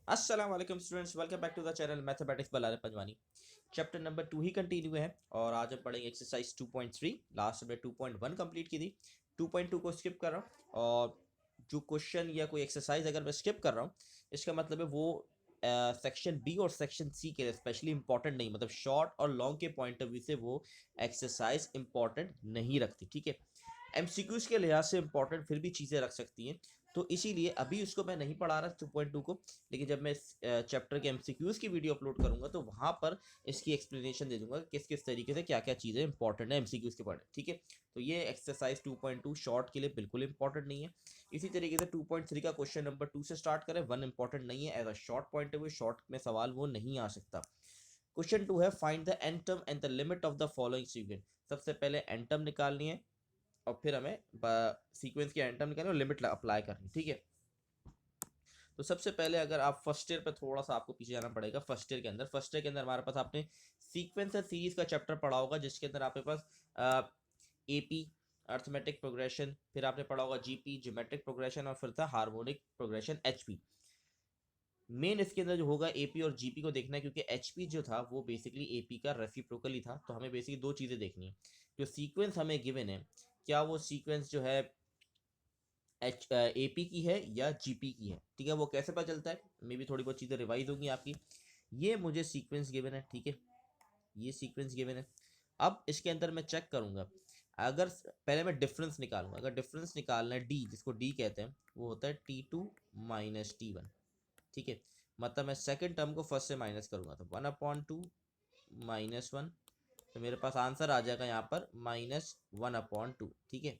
अस्सलाम वालेकुम students, welcome back to the channel mathematics Balare Panjwani. Chapter number 2 ही कंटिन्यू है और आज हम पढ़ेंगे एक्सरसाइज 2.3। लास्ट में 2.1 कंप्लीट की थी, 2.2 को स्किप कर रहा हूँ। और जो क्वेश्चन या कोई एक्सरसाइज अगर मैं स्किप कर रहा हूँ, इसका मतलब है वो सेक्शन बी और सेक्शन सी के लिए स्पेशली इंपॉर्टेंट नहीं, मतलब शॉर्ट और लॉन्ग के पॉइंट ऑफ व्यू से वो एक्सरसाइज इंपॉर्टेंट नहीं रखती। ठीक है, एमसीक्यूज के लिहाज से इंपॉर्टेंट फिर भी चीज़ें रख सकती हैं, तो इसीलिए अभी उसको मैं नहीं पढ़ा रहा 2.2 को। लेकिन जब मैं चैप्टर के एमसीक्यूज की वीडियो अपलोड करूंगा तो वहां पर इसकी एक्सप्लेनेशन दे दूंगा किस किस तरीके से क्या क्या चीज़ें इंपॉर्टेंट है एमसीक्यूज के पढ़े। ठीक है, तो ये एक्सरसाइज 2.2 शॉर्ट के लिए बिल्कुल इंपॉर्टेंट नहीं है। इसी तरीके से 2.3 का क्वेश्चन नंबर 2 से स्टार्ट करें। 1 इंपॉर्टेंट नहीं है, एज अ शॉर्ट पॉइंट है, शॉर्ट में सवाल वो नहीं आ सकता। क्वेश्चन 2 है find the N term and the limit of the following sequence. सबसे पहले एन टर्म निकालनी है और फिर हमें सीक्वेंस की एन टर्म निकालनी है और लिमिट अप्लाई करनी। ठीक है, तो सबसे पहले अगर आप फर्स्ट ईयर पे थोड़ा सा आपको पीछे जाना पड़ेगा। फर्स्ट ईयर के अंदर हमारे पास आपने सीक्वेंस और सीरीज का चैप्टर पढ़ा होगा, जिसके अंदर आपके पास एपी अर्थमेटिक प्रोग्रेशन, फिर आपने पढ़ा होगा जीपी ज्योमेट्रिक प्रोग्रेशन, और फिर था हार्मोनिक प्रोग्रेशन एचपी। मेन इसके अंदर जो होगा एपी और जीपी को देखना है, क्योंकि एचपी जो था वो बेसिकली एपी का रेसिप्रोकल ही था। तो हमें बेसिकली दो चीज़ें देखनी है। जो सीक्वेंस हमें गिवन है, क्या वो सीक्वेंस जो है एपी की है या जीपी की है। ठीक है, वो कैसे पता चलता है, मे भी थोड़ी बहुत चीज़ें रिवाइज होंगी आपकी। ये मुझे सीक्वेंस गिवन है, ठीक है, ये सीक्वेंस गिवन है। अब इसके अंदर मैं चेक करूंगा, अगर पहले मैं डिफरेंस निकालूंगा। अगर डिफरेंस निकालना है डी, जिसको डी कहते हैं, वो होता है T2 माइनस T1। ठीक है, मतलब मैं सेकेंड टर्म को फर्स्ट से माइनस करूंगा तो 1/2 -1, तो मेरे पास आंसर आ जाएगा यहाँ पर -1/2। ठीक है,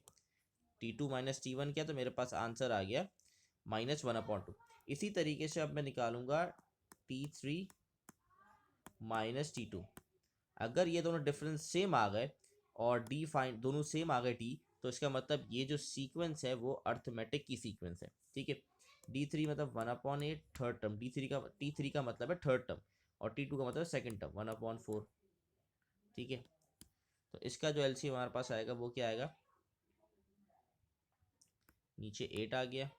T2 माइनस T1 किया तो मेरे पास आंसर आ गया -1/2। इसी तरीके से अब मैं निकालूंगा T3 माइनस T2। अगर ये दोनों डिफरेंस सेम आ गए और डी फाइन दोनों सेम आ गए डी, तो इसका मतलब ये जो सीक्वेंस है वो अर्थमेटिक की सीक्वेंस है। ठीक है, D3 मतलब 1/8 थर्ड टर्म, T3 का मतलब है थर्ड टर्म, और T2 का मतलब है सेकेंड टर्म 1/4। ठीक है, तो इसका जो एलसीएम हमारे पास आएगा वो क्या आएगा, नीचे 8 आ गया,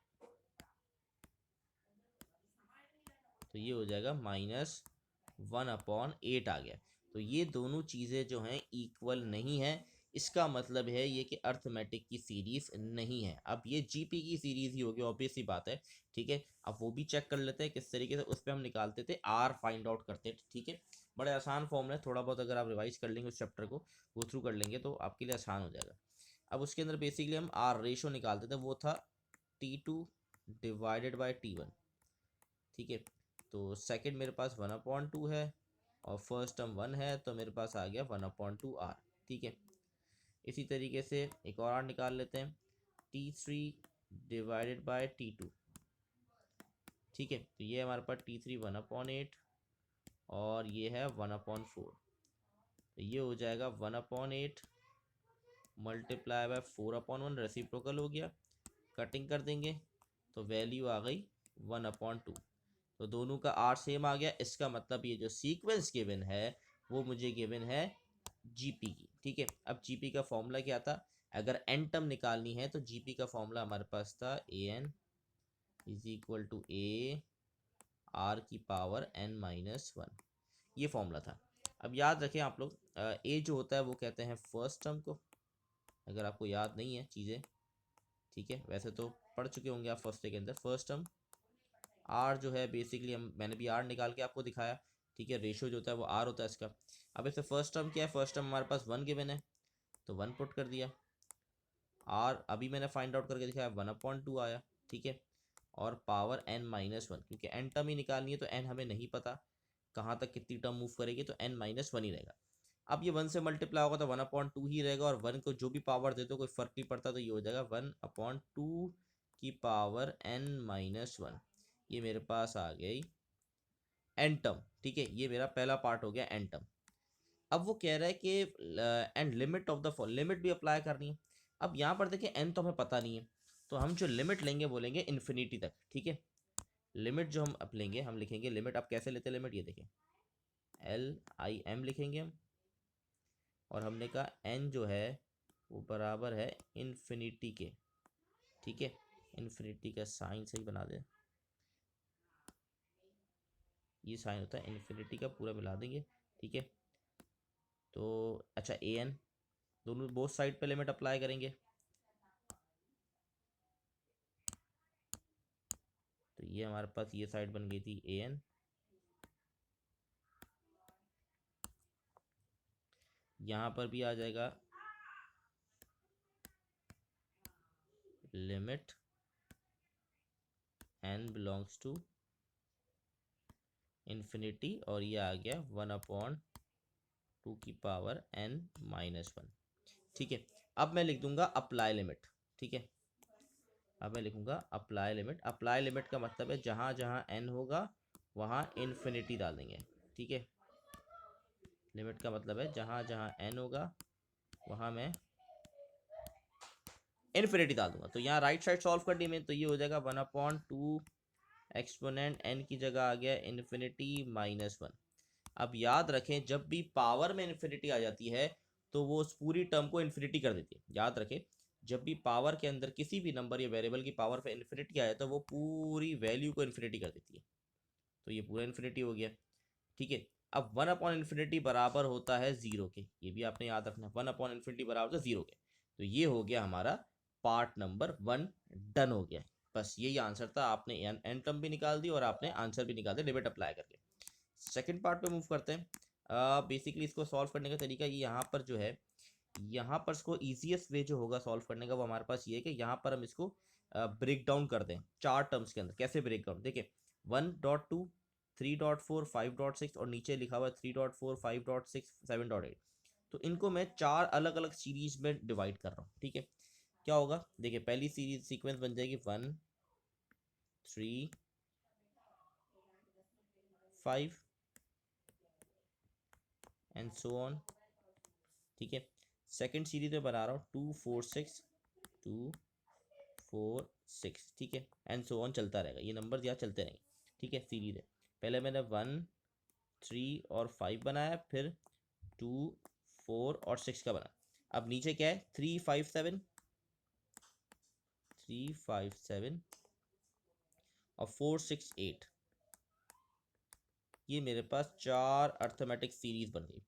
तो ये हो जाएगा -1/8 आ गया। तो ये दोनों चीज़ें जो हैं इक्वल नहीं है। इसका मतलब है ये कि अर्थमेटिक की सीरीज नहीं है। अब ये जीपी की सीरीज ही होगी, ऑब्वियस सी बात है। ठीक है, अब वो भी चेक कर लेते हैं किस तरीके से। उस पर हम निकालते थे आर फाइंड आउट करते थे। ठीक है, बड़े आसान फॉर्म है, थोड़ा बहुत अगर आप रिवाइज कर लेंगे उस चैप्टर को, गो थ्रू कर लेंगे तो आपके लिए आसान हो जाएगा। अब उसके अंदर बेसिकली हम आर रेशो निकालते थे, वो था T2 डिवाइडेड बाई T1। ठीक है, तो सेकंड मेरे पास 1/2 है और फर्स्ट टर्म 1 है, तो मेरे पास आ गया 1/2 R। ठीक है, इसी तरीके से एक और आर निकाल लेते हैं, T3 डिवाइडेड बाय T2। ठीक है, तो ये हमारे पास T3 1/8 और ये है 1/4, तो ये हो जाएगा 1/8 मल्टीप्लाई बाय 4/1, रेसिप्रोकल हो गया। कटिंग कर देंगे तो वैल्यू आ गई 1/2। तो दोनों का आर सेम आ गया। इसका मतलब ये जो सीक्वेंस गिवन है वो मुझे गिवन है जीपी की। ठीक है, अब जीपी का फॉर्मूला क्या था, अगर एन टर्म निकालनी है तो जीपी का फॉर्मूला हमारे पास था an is equal to A R की पावर n-1, ये फॉर्मूला था। अब याद रखें आप लोग, ए जो होता है वो कहते हैं फर्स्ट टर्म को, अगर आपको याद नहीं है चीज़ें। ठीक है, वैसे तो पढ़ चुके होंगे आप फर्स्ट के अंदर। फर्स्ट टर्म आर जो है बेसिकली मैंने भी आर निकाल के आपको दिखाया। ठीक है, रेशो जो होता है वो आर होता है इसका। अब इससे फर्स्ट टर्म क्या है, फर्स्ट टर्म हमारे पास 1 गिवन है तो 1 पुट कर दिया। आर अभी मैंने फाइंड आउट करके दिखाया 1/2 आया। ठीक है, और पावर n-1, क्योंकि एन टर्म ही निकालनी है तो एन हमें नहीं पता कहाँ तक कितनी टर्म मूव करेगी, तो n-1 ही रहेगा। अब ये 1 से मल्टीप्लाई होगा तो 1/2 ही रहेगा, और 1 को जो भी पावर दे दो कोई फर्क नहीं पड़ता, तो ये हो जाएगा 1/2 की पावर n-1। ये मेरे पास आ गई एन टर्म। ठीक है, ये मेरा पहला पार्ट हो गया एन टर्म। अब वो कह रहा है कि and limit of the limit भी अप्लाई करनी है। अब यहाँ पर देखिए एन तो हमें पता नहीं है, तो हम जो लिमिट लेंगे वो लेंगे इन्फिनिटी तक। ठीक है, लिमिट जो हम अब लेंगे, हम लिखेंगे लिमिट। अब कैसे लेते हैं लिमिट, ये देखें LIM लिखेंगे हम, और हमने कहा एन जो है वो बराबर है इन्फिनिटी के। ठीक है, इन्फिनिटी का साइन सही बना दे, ये साइन होता है इन्फिनिटी का, पूरा मिला देंगे, ठीक है। तो अच्छा ए एन, दोनों बोथ साइड पे लिमिट अप्लाई करेंगे। तो ये हमारे पास ये साइड बन गई थी ए एन, यहाँ पर भी आ जाएगा limit N belongs to infinity, और ये आ गया 1/2 की पावर n माइनस 1, ठीक है। अब मैं लिख दूंगा अप्लाई लिमिट, ठीक है। अब मैं लिखूंगा अप्लाई लिमिट। अप्लाई लिमिट का मतलब है जहां जहां n होगा वहां इन्फिनिटी डालेंगे, ठीक है। लिमिट का मतलब है जहां जहां n होगा वहां मैं इन्फिनिटी डाल दूंगा। तो यहाँ राइट साइड सॉल्व करनी में, तो ये हो जाएगा 1/2 एक्सपोनेंट n की जगह आ गया इन्फिनिटी माइनस 1। अब याद रखें जब भी पावर में इन्फिनिटी आ जाती है तो वो उस पूरी टर्म को इन्फिनिटी कर देती है। याद रखें जब भी पावर के अंदर किसी भी नंबर या वेरिएबल की पावर पे इन्फिनिटी आ जाए तो वो पूरी वैल्यू को इन्फिनिटी कर देती है। तो ये पूरा इन्फिनिटी हो गया, ठीक है। अब 1/इन्फिनिटी बराबर होता है 0 के, ये भी आपने याद रखना, 1/इन्फिनिटी बराबर होता है 0 के। तो ये हो गया हमारा पार्ट नंबर 1 डन हो गया। बस यही आंसर था, आपने एन टर्म भी निकाल दी और आपने आंसर भी निकाल दिया लिमिट अप्लाई करके। सेकंड पार्ट पे मूव करते हैं। बेसिकली इसको सॉल्व करने का तरीका ये यहाँ पर जो है, यहाँ पर इसको ईजीएस्ट वे जो होगा सॉल्व करने का वो हमारे पास ये है कि यहाँ पर हम इसको ब्रेक डाउन कर दें चार टर्म्स के अंदर। कैसे ब्रेक डाउन, देखिए 1.2, 3.4, 5.6 और नीचे लिखा हुआ है 3.4, 5.6, 7.8। तो इनको मैं चार अलग अलग सीरीज में डिवाइड कर रहा हूँ, ठीक है। क्या होगा देखिए, पहली सीरीज सीक्वेंस बन जाएगी 1, 3, 5 एंड सो ऑन, ठीक है। सेकंड सीरीज में बना रहा हूँ 2, 4, 6, 2, 4, 6, ठीक है, एंड सो ऑन चलता रहेगा, ये नंबर यहाँ चलते रहेंगे, ठीक है। सीरीज है, पहले मैंने 1, 3 और 5 बनाया, फिर 2, 4 और 6 का बना। अब नीचे क्या है 3, 5, 7, 3, 5, 7 और 4, 6, 8। ये मेरे पास चार अर्थमेटिक सीरीज बन गई।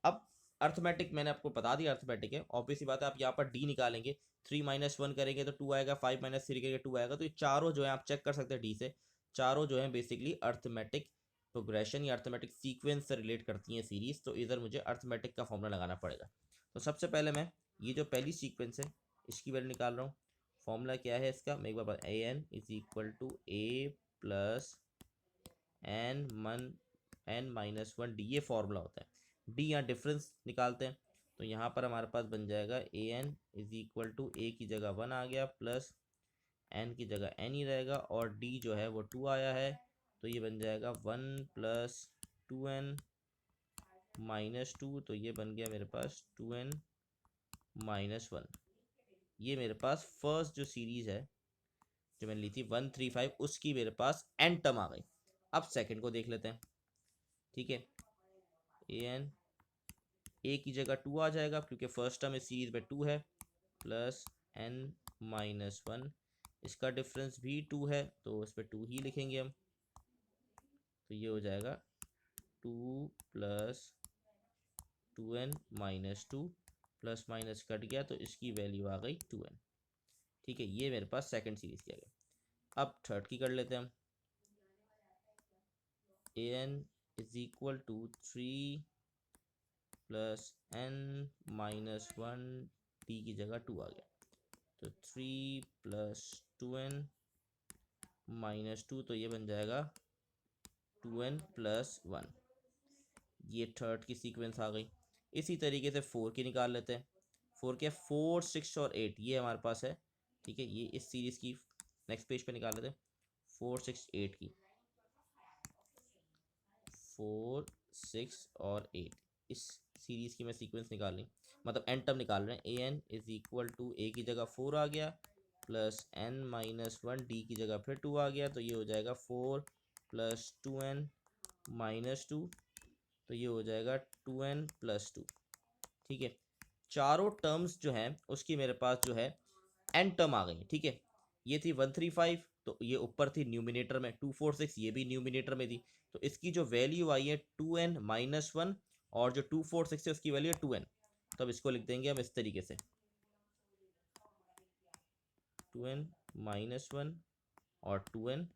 अब अर्थमेटिक मैंने आपको बता दिया अर्थमेटिक है, ऑब्वियस सी बात है। आप यहाँ पर डी निकालेंगे, 3 - 1 करेंगे तो 2 आएगा, 5 - 3 करेंगे 2 आएगा। तो ये चारों जो है आप चेक कर सकते हैं डी से, चारों जो है बेसिकली अर्थमेटिक प्रोग्रेशन या अर्थमेटिक सीक्वेंस से रिलेट करती हैं सीरीज। तो इधर मुझे अर्थमेटिक का फॉर्मूला लगाना पड़ेगा। तो सबसे पहले मैं ये जो पहली सीक्वेंस है इसकी वैल्यू निकाल रहा हूँ। फॉर्मूला क्या है इसका, मैं एक बार a n is equal to a plus n minus 1 d, ये फॉर्मूला होता है। डी यहाँ डिफरेंस निकालते हैं, तो यहाँ पर हमारे पास बन जाएगा ए एन इज इक्वल टू ए की जगह 1 आ गया, प्लस एन की जगह एन ही रहेगा, और डी जो है वो 2 आया है। तो ये बन जाएगा 1 प्लस 2n माइनस 2, तो ये बन गया मेरे पास 2n माइनस 1। ये मेरे पास फर्स्ट जो सीरीज है जो मैंने ली थी 1, 3, 5, उसकी मेरे पास एन टर्म आ गई। अब सेकंड को देख लेते हैं, ठीक है। ए एन ए की जगह 2 आ जाएगा क्योंकि फर्स्ट टर्म इस सीरीज में 2 है, प्लस एन माइनस 1, इसका डिफरेंस भी 2 है तो इस पर 2 ही लिखेंगे हम। तो ये हो जाएगा 2 plus 2n minus 2, plus minus cut गया तो इसकी वैल्यू आ गई 2n, ठीक है। ये मेरे पास सेकंड सीरीज की आ गई। अब थर्ड की कर लेते हैं हम। A n is equal to 3 plus n minus 1 t की जगह 2 आ गया, तो 3 प्लस 2n माइनस 2, तो ये बन जाएगा 2n प्लस 1। ये थर्ड की सीक्वेंस आ गई। इसी तरीके से 4 की निकाल लेते हैं। 4 के 4, 6 और 8 ये हमारे पास है, ठीक है। ये इस सीरीज की नेक्स्ट पेज पे निकाल लेते हैं 4, 6, 8 की। 4, 6 और 8 इस सीरीज की मैं सीक्वेंस निकाल रही, मतलब एन टर्म निकाल रहे हैं। ए एन इज इक्वल टू ए की जगह 4 आ गया, प्लस एन माइनस 1 डी की जगह फिर 2 आ गया, तो ये हो जाएगा 4 प्लस 2n माइनस 2, तो ये हो जाएगा 2n प्लस 2, ठीक है। चारों टर्म्स जो हैं उसकी मेरे पास जो है एन टर्म आ गई, ठीक है। ये थी 1, 3, 5, तो ये ऊपर थी न्यूमिनेटर में 246, ये भी न्यूमिनेटर में थी, तो इसकी जो वैल्यू आई है 2n-1, और जो 246 है उसकी वैल्यू है 2n। तो अब इसको लिख देंगे हम इस तरीके से 2n-1 और 2n,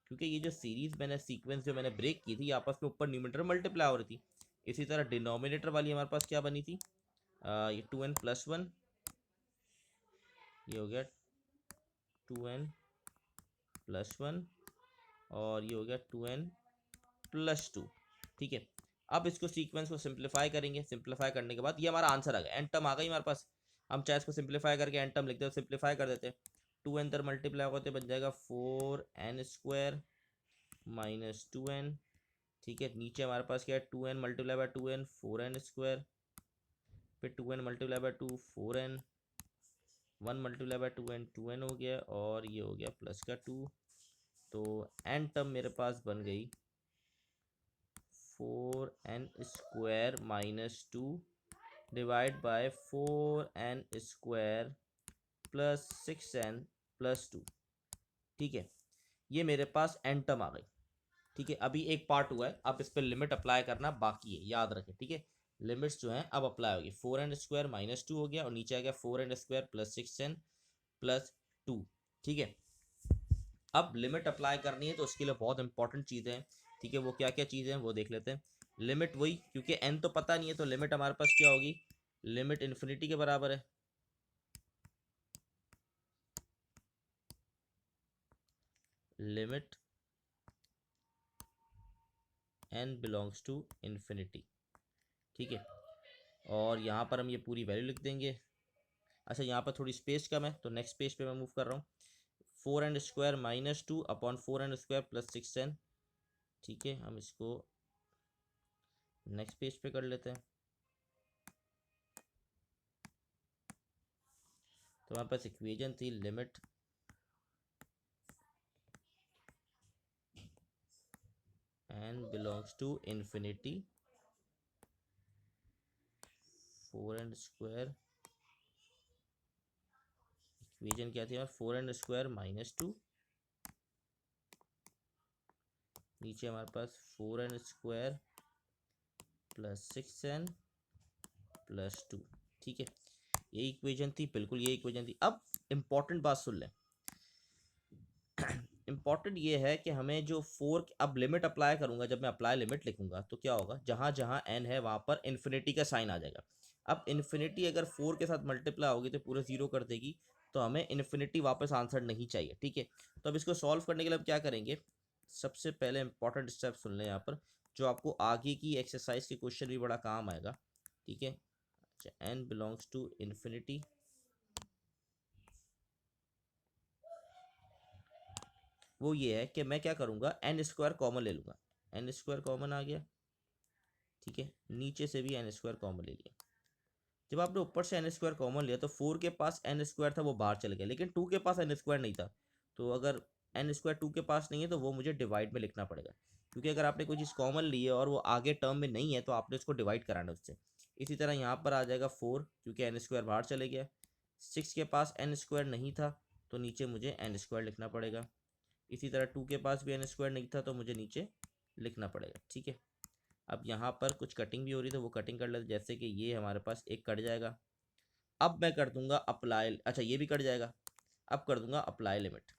क्योंकि ये जो सीरीज मैंने सीक्वेंस जो मैंने ब्रेक की थी आपस में ऊपर न्यूमिनेटर मल्टीप्लाई हो रही थी। इसी तरह डिनोमिनेटर वाली हमारे पास क्या बनी थी, ये 2n+1, ये हो गया 2n+1, और ये हो गया 2n+2। ठीक है, अब इसको सीक्वेंस को सिंप्लीफाई करेंगे, सिंप्लीफाई करने के बाद ये हमारा आंसर आ गया, एन टर्म आ गई हमारे पास। हम चाहे इसको सिंप्लीफाई करके एन टर्म लिखते हैं, सिंप्लीफाई कर देते हैं, 2n तर मल्टीप्लाई होते बन जाएगा 4n² -2n। ठीक है, नीचे हमारे पास क्या है, 2n multiply by 2n 4n², फिर 2n multiply by 2 4n, 1 multiply by 2n 2n हो गया, और ये हो गया प्लस का 2। तो एन टर्म मेरे पास बन गई 4n² -2 divide by 4n² plus 6n plus 2। ठीक है, ये मेरे पास एन टर्म आ गई। ठीक है, अभी एक पार्ट हुआ है, अब इस पर लिमिट अप्लाई करना बाकी है, याद रखें। ठीक है, लिमिट्स जो हैं अब अप्लाई होगी, 4n² -2 हो गया, और नीचे आ गया 4n² प्लस 6n प्लस 2। ठीक है, अब लिमिट अप्लाई करनी है तो उसके लिए बहुत इंपॉर्टेंट चीज़ें हैं। ठीक है, वो क्या क्या चीज़ें हैं वो देख लेते हैं। लिमिट वही, क्योंकि n तो पता नहीं है, तो लिमिट हमारे पास क्या होगी, लिमिट इन्फिनिटी के बराबर है। Limit n belongs to infinity. ठीक है, और यहाँ पर हम ये पूरी वैल्यू लिख देंगे। अच्छा, यहाँ पर थोड़ी स्पेस कम है, तो नेक्स्ट पेज पे मैं मूव कर रहा हूँ। 4n² -2 upon 4n² plus 6n। ठीक है, हम इसको नेक्स्ट पेज पे कर लेते हैं। तो हमारे पास इक्वेशन थी limit n belongs to infinity 4n², equation क्या थी, 4n² -2, नीचे हमारे पास 4n² प्लस 6n प्लस 2। ठीक है, ये इक्वेशन थी, बिल्कुल ये इक्वेशन थी। अब इंपॉर्टेंट बात सुन लें, इंपॉर्टेंट ये है कि हमें जो 4, अब लिमिट अप्लाई करूंगा, जब मैं अप्लाई लिमिट लिखूंगा तो क्या होगा, जहां जहां n है वहां पर इन्फिनिटी का साइन आ जाएगा। अब इन्फिनिटी अगर 4 के साथ मल्टीप्लाई होगी तो पूरे 0 कर देगी, तो हमें इन्फिनिटी वापस आंसर नहीं चाहिए। ठीक है, तो अब इसको सॉल्व करने के लिए अब क्या करेंगे, सबसे पहले इंपॉर्टेंट स्टेप सुन लें यहाँ पर, जो आपको आगे की एक्सरसाइज के क्वेश्चन भी बड़ा काम आएगा। ठीक है, अच्छा, n बिलोंग्स टू इन्फिनिटी, वो ये है कि मैं क्या करूँगा, n² कॉमन ले लूँगा, n² कॉमन आ गया। ठीक है, नीचे से भी n² कॉमन ले लिया। जब आपने ऊपर से n² कॉमन लिया तो 4 के पास n² था, वो बाहर चल गया, लेकिन 2 के पास n² नहीं था। तो अगर n² 2 के पास नहीं है तो वो मुझे डिवाइड में लिखना पड़ेगा, क्योंकि अगर आपने कोई चीज़ कॉमन ली है और वो आगे टर्म में नहीं है तो आपने उसको डिवाइड कराना उससे। इसी तरह यहाँ पर आ जाएगा 4, क्योंकि n² बाहर चले गया। 6 के पास n² नहीं था, तो नीचे मुझे n² लिखना पड़ेगा। इसी तरह 2 के पास भी n² नहीं था, तो मुझे नीचे लिखना पड़ेगा। ठीक है, अब यहाँ पर कुछ कटिंग भी हो रही, तो वो कटिंग कर लेते, जैसे कि ये हमारे पास एक कट जाएगा। अब मैं कर दूंगा अप्लाई, अच्छा ये भी कट जाएगा। अब कर दूंगा अप्लाई लिमिट,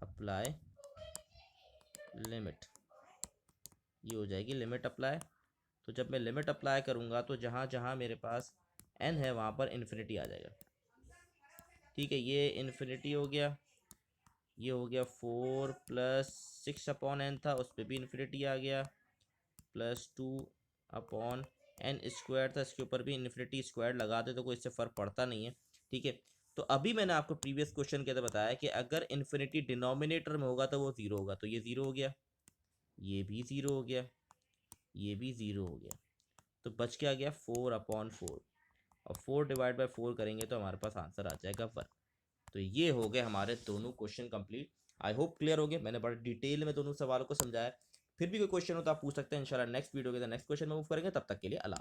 अप्लाई लिमिट, ये हो जाएगी लिमिट अप्लाई। तो जब मैं लिमिट अप्लाई करूंगा तो जहाँ जहाँ मेरे पास n है वहाँ पर इन्फिनिटी आ जाएगा। ठीक है, ये इन्फिनिटी हो गया, ये हो गया 4 प्लस 6 अपॉन n था, उस पर भी इन्फिनिटी आ गया, प्लस 2 अपॉन n² था, इसके ऊपर भी इन्फिनिटी स्क्वायर लगा दे तो कोई इससे फ़र्क पड़ता नहीं है। ठीक है, तो अभी मैंने आपको प्रीवियस क्वेश्चन के अंदर बताया कि अगर इन्फिनिटी डिनोमिनेटर में होगा तो वो 0 होगा, तो ये 0 हो गया, ये भी 0 हो गया, ये भी 0 हो गया, तो बच क्या गया 4/4, और 4 डिवाइड बाई 4 करेंगे तो हमारे पास आंसर आ जाएगा 1। तो ये हो गए हमारे दोनों question complete. I hope clear हो गए, मैंने बड़े डिटेल में दोनों सवालों को समझाया। फिर भी कोई क्वेश्चन हो तो आप पूछ सकते हैं, इंशाल्लाह नेक्स्ट वीडियो के नेक्स्ट क्वेश्चन में मूव करेंगे। तब तक के लिए अल्लाह।